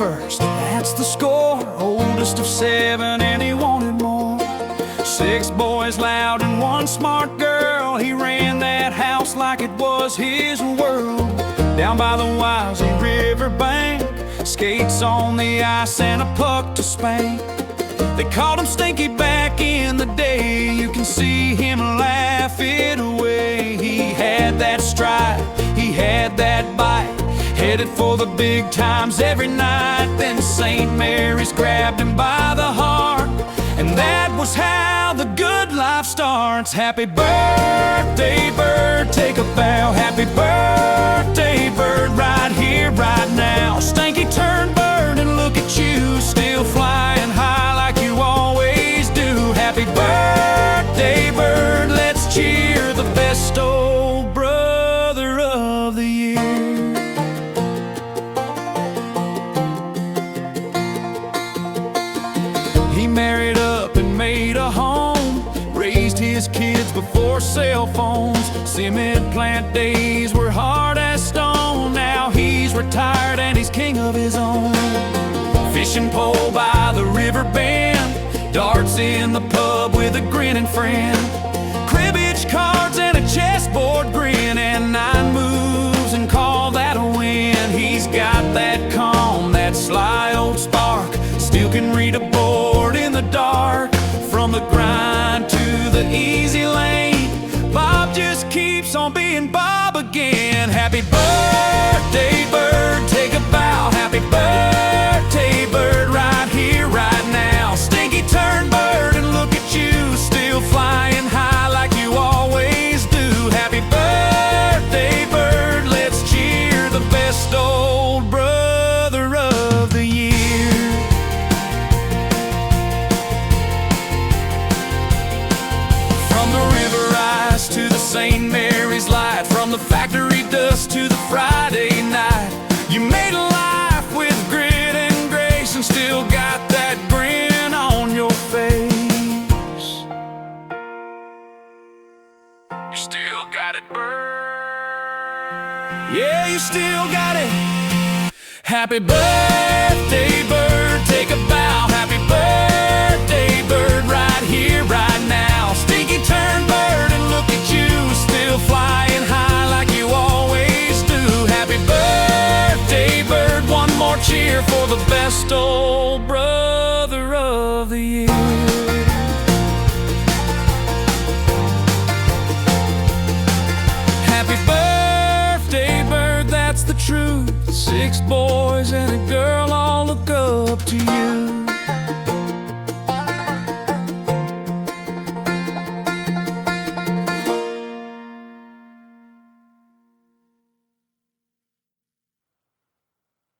first, that's the score. Oldest of seven and he wanted more. 6 boys loud and 1 smart girl. He ran that house like it was his world. Down by the Wisey River bank, skates on the ice and a puck to spank. They called him Stinky back in the day. You can see him laugh it away. He had that stride, he had that bite, headed for the big times every night. Then St. Mary's grabbed him by the heart, and that was how the good life starts. Happy birthday, bird, take a bow. Happy birthday, bird, right here, right now. Stinky turned bird and look at you, still flying high like you always do. Happy birthday, bird, let's cheer the best old brother of the year. He married up and made a home, raised his kids before cell phones. Cement plant days were hard as stone. Now he's retired and he's king of his own. Fishing pole by the river bend, darts in the pub with a grinning friend. Cribbage cards and a chessboard grin, and 9 moves and call that a win. He's got that calm, that sly old spark, still can read a board in the dark. From the grind to the easy lane, Bob just keeps on being Bob again. Happy birthday, bird, take a bow. Happy birthday, bird, right here, right now. Stinky turned bird and look at you, still flying high like you always do. Happy birthday, bird, let's cheer the best old brother of the year. From the river ice to the St. Mary's light, from the factory dust to the Friday night, you made a life with grit and grace, and still got that grin on your face. You still got it, bird. Yeah, you still got it. Happy birthday, bird, take a bow. Happy birthday, bird, right here, right now. Stinky turned bird and look at you, still flying high like you always do. Happy birthday, bird, one more cheer for the best old brother of the year. Happy birthday, bird, that's the truth. 6 boys and a girl all look up to you.